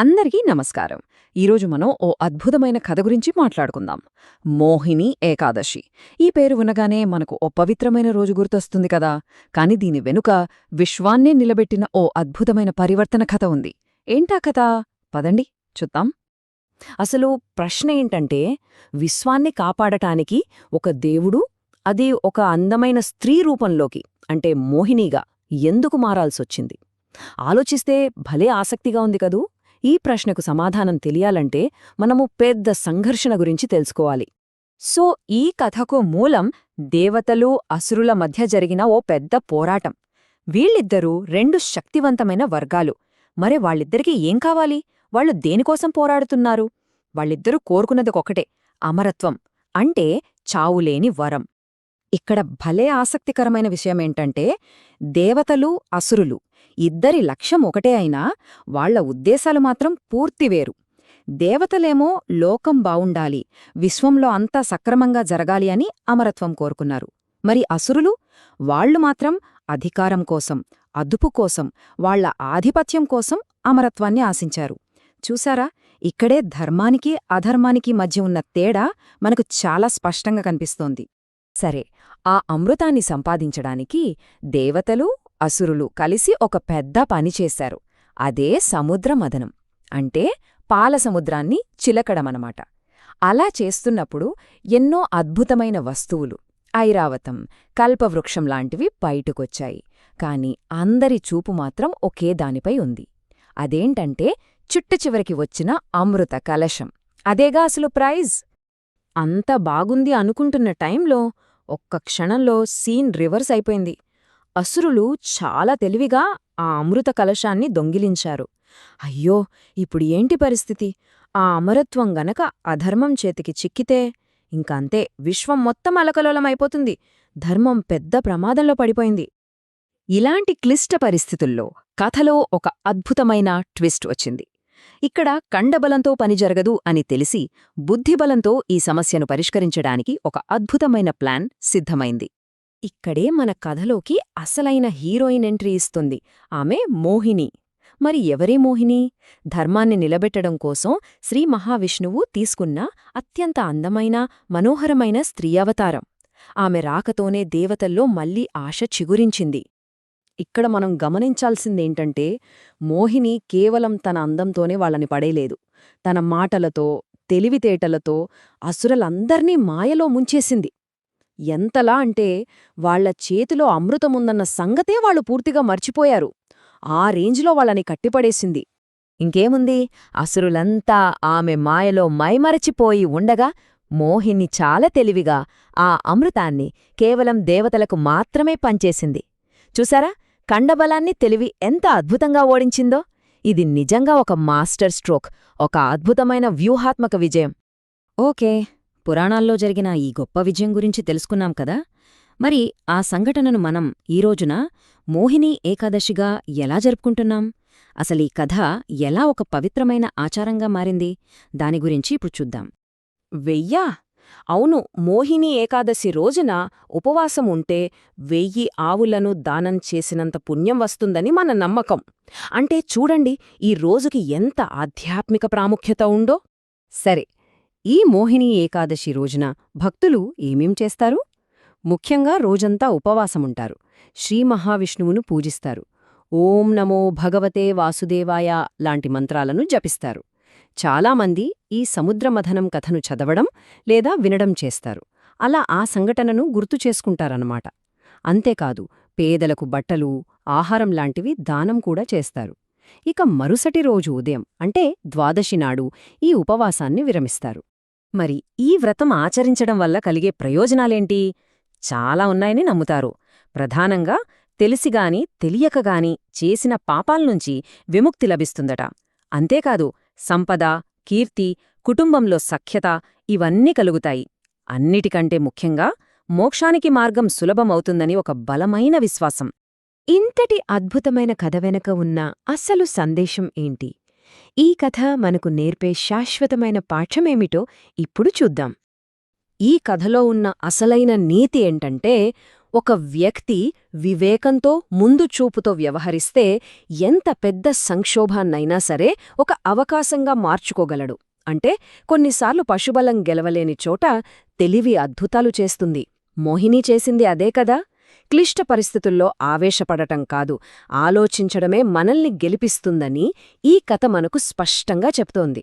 అందరికీ నమస్కారం. ఈరోజు మనం ఓ అద్భుతమైన కథ గురించి మాట్లాడుకుందాం. మోహిని ఏకాదశి. ఈ పేరు వినగానే మనకు ఓ పవిత్రమైన రోజు గుర్తొస్తుంది కదా. కాని దీని వెనుక విశ్వాన్నే నిలబెట్టిన ఓ అద్భుతమైన పరివర్తన కథ ఉంది. ఏంటా కథ? పదండి చూద్దాం. అసలు ప్రశ్న ఏంటంటే, విశ్వాన్ని కాపాడటానికి ఒక దేవుడు, అది ఒక అందమైన స్త్రీ రూపంలోకి అంటే మోహినిగా ఎందుకు మారాల్సొచ్చింది? ఆలోచిస్తే భలే ఆసక్తిగా ఉంది కదూ. ఈ ప్రశ్నకు సమాధానం తెలియాలంటే మనము పెద్ద సంఘర్షణ గురించి తెలుసుకోవాలి. సో ఈ కథకు మూలం దేవతలు అసురుల మధ్య జరిగిన ఓ పెద్ద పోరాటం. వీళ్ళిద్దరూ రెండు శక్తివంతమైన వర్గాలు. మరి వాళ్ళిద్దరికీ ఏం కావాలి? వాళ్ళు దేనికోసం పోరాడుతున్నారు? వాళ్ళిద్దరూ కోరుకున్నదొకటే, అమరత్వం, అంటే చావులేని వరం. ఇక్కడ భలే ఆసక్తికరమైన విషయమేంటంటే, దేవతలు అసురులు ఇద్దరి లక్ష్యం ఒకటే అయినా వాళ్ల ఉద్దేశాలు మాత్రం పూర్తి వేరు. దేవతలేమో లోకం బావుండాలి, విశ్వంలో అంతా సక్రమంగా జరగాలి అని అమరత్వం కోరుకున్నారు. మరి అసురులు? వాళ్లు మాత్రం అధికారం కోసం, అదుపు కోసం, వాళ్ల ఆధిపత్యం కోసం అమరత్వాన్ని ఆశించారు. చూసారా, ఇక్కడే ధర్మానికి అధర్మానికి మధ్య ఉన్న తేడా మనకు చాలా స్పష్టంగా కనిపిస్తోంది. సరే, ఆ అమృతాన్ని సంపాదించడానికి దేవతలు అసురులు కలిసి ఒక పెద్ద పని చేశారు. అదే సముద్రమథనం, అంటే పాలసముద్రాన్ని చిలకడమనమాట. అలా చేస్తున్నప్పుడు ఎన్నో అద్భుతమైన వస్తువులు, ఐరావతం, కల్పవృక్షం లాంటివి బయటకొచ్చాయి. కాని అందరి చూపు మాత్రం ఒకే దానిపై ఉంది. అదేంటంటే చిట్టచివరికి వచ్చిన అమృత కలశం. అదేగా అసలు ప్రైజ్. అంత బాగుంది అనుకుంటున్న టైంలో ఒక్క క్షణంలో సీన్ రివర్స్ అయిపోయింది. అసురులు చాలా తెలివిగా ఆ అమృత కలశాన్ని దొంగిలించారు. అయ్యో, ఇప్పుడు ఏంటి పరిస్థితి? ఆ అమరత్వం గనక అధర్మం చేతికి చిక్కితే ఇంకంతే, విశ్వం మొత్తం అలకలోలమైపోతుంది. ధర్మం పెద్ద ప్రమాదంలో పడిపోయింది. ఇలాంటి క్లిష్ట పరిస్థితుల్లో కథలో ఒక అద్భుతమైన ట్విస్ట్ వచ్చింది. ఇక్కడ కండబలంతో పని జరగదు అని తెలిసి బుద్ధిబలంతో ఈ సమస్యను పరిష్కరించడానికి ఒక అద్భుతమైన ప్లాన్ సిద్ధమైంది. ఇక్కడే మన కథలోకి అసలైన హీరోయిన్ ఎంట్రీ ఇస్తుంది. ఆమె మోహిని. మరి ఎవరే మోహిని? ధర్మాన్ని నిలబెట్టడం కోసం శ్రీ మహావిష్ణువు తీసుకున్న అత్యంత అందమైన, మనోహరమైన స్త్రీ అవతారం. ఆమె రాకతోనే దేవతల్లో మళ్లీ ఆశ చిగురించింది. ఇక్కడ మనం గమనించాల్సిందేంటంటే, మోహిని కేవలం తన అందంతోనే వాళ్ళని పడేలేదు. తన మాటలతో, తెలివితేటలతో అసురులందర్నీ మాయలో ముంచేసింది. ఎంతలా అంటే వాళ్ల చేతిలో అమృతముందన్న సంగతే వాళ్లు పూర్తిగా మర్చిపోయారు. ఆ రేంజ్లో వాళ్ళని కట్టిపడేసింది. ఇంకేముంది, అసురులంతా ఆమె మాయలో మైమరచిపోయి ఉండగా మోహిని చాలా తెలివిగా ఆ అమృతాన్ని కేవలం దేవతలకు మాత్రమే పంచేసింది. చూసారా, కండబలాన్ని తెలివి ఎంత అద్భుతంగా ఓడించిందో! ఇది నిజంగా ఒక మాస్టర్ స్ట్రోక్, ఒక అద్భుతమైన వ్యూహాత్మక విజయం. ఓకే, పురాణాల్లో జరిగిన ఈ గొప్ప విజయం గురించి తెలుసుకున్నాం కదా. మరి ఆ సంఘటనను మనం ఈరోజున మోహిని ఏకాదశిగా ఎలా జరుపుకుంటున్నాం? అసలీ కథ ఎలా ఒక పవిత్రమైన ఆచారంగా మారింది? దాని గురించి ఇప్పుడు చూద్దాం. వెయ్యా? అవును, మోహిని ఏకాదశి రోజున ఉపవాసం ఉంటే 1000 ఆవులను దానం చేసినంత పుణ్యం వస్తుందని మన నమ్మకం. అంటే చూడండి, ఈ రోజుకి ఎంత ఆధ్యాత్మిక ప్రాముఖ్యత ఉందో. సరే, ఈ మోహిని ఏకాదశి రోజున భక్తులు ఏమేం చేస్తారు? ముఖ్యంగా రోజంతా ఉపవాసముంటారు. శ్రీ మహావిష్ణువును పూజిస్తారు. ఓం నమో భగవతే వాసుదేవాయ లాంటి మంత్రాలను జపిస్తారు. చాలామంది ఈ సముద్రమథనం కథను చదవడం లేదా వినడం చేస్తారు. అలా ఆ సంఘటనను గుర్తు చేసుకుంటారన్నమాట. అంతేకాదు, పేదలకు బట్టలు, ఆహారం లాంటివి దానం కూడా చేస్తారు. ఇక మరుసటి రోజు ఉదయం అంటే ద్వాదశి నాడు ఈ ఉపవాసాన్ని విరమిస్తారు. మరి ఈ వ్రతం ఆచరించడం వల్ల కలిగే ప్రయోజనాలేంటి? చాలా ఉన్నాయని నమ్ముతారు. ప్రధానంగా తెలిసిగాని తెలియకగాని చేసిన పాపాల్నుంచి విముక్తి లభిస్తుందట. అంతేకాదు, సంపద, కీర్తి, కుటుంబంలో సఖ్యత ఇవన్నీ కలుగుతాయి. అన్నిటికంటే ముఖ్యంగా మోక్షానికి మార్గం సులభమవుతుందని ఒక బలమైన విశ్వాసం. ఇంతటి అద్భుతమైన కథ వెనక ఉన్న అసలు సందేశం ఏంటి? ఈ కథ మనకు నేర్పే శాశ్వతమైన పాఠమేమిటో ఇప్పుడు చూద్దాం. ఈ కథలో ఉన్న అసలైన నీతి ఏంటంటే, ఒక వ్యక్తి వివేకంతో ముందు చూపుతో వ్యవహరిస్తే ఎంత పెద్ద సంక్షోభాన్నైనా సరే ఒక అవకాశంగా మార్చుకోగలడు. అంటే కొన్నిసార్లు పశుబలం గెలవలేని చోట తెలివి అద్భుతాలు చేస్తుంది. మోహిని చేసింది అదే కదా. క్లిష్ట పరిస్థితుల్లో ఆవేశపడటం కాదు, ఆలోచించడమే మనల్ని గెలిపిస్తుందని ఈ కథ మనకు స్పష్టంగా చెప్తోంది.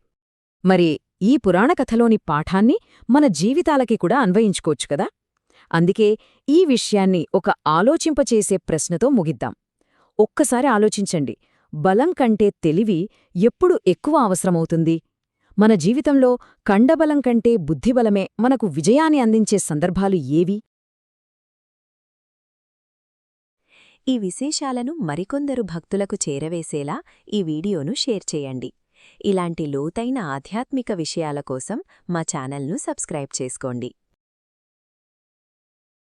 మరి ఈ పురాణకథలోని పాఠాన్ని మన జీవితాలకి కూడా అన్వయించుకోవచ్చు కదా. అందుకే ఈ విషయాన్ని ఒక ఆలోచింపచేసే ప్రశ్నతో ముగిద్దాం. ఒక్కసారి ఆలోచించండి, బలం కంటే తెలివి ఎప్పుడు ఎక్కువ అవసరమవుతుంది? మన జీవితంలో కండబలం కంటే బుద్ధిబలమే మనకు విజయాన్ని అందించే సందర్భాలు ఏవి? ఈ విశేషాలను మరికొందరు భక్తులకు చేరవేసేలా ఈ వీడియోను షేర్ చేయండి. ఇలాంటి లోతైన ఆధ్యాత్మిక విషయాల కోసం మా ఛానల్ను సబ్స్క్రైబ్ చేసుకోండి.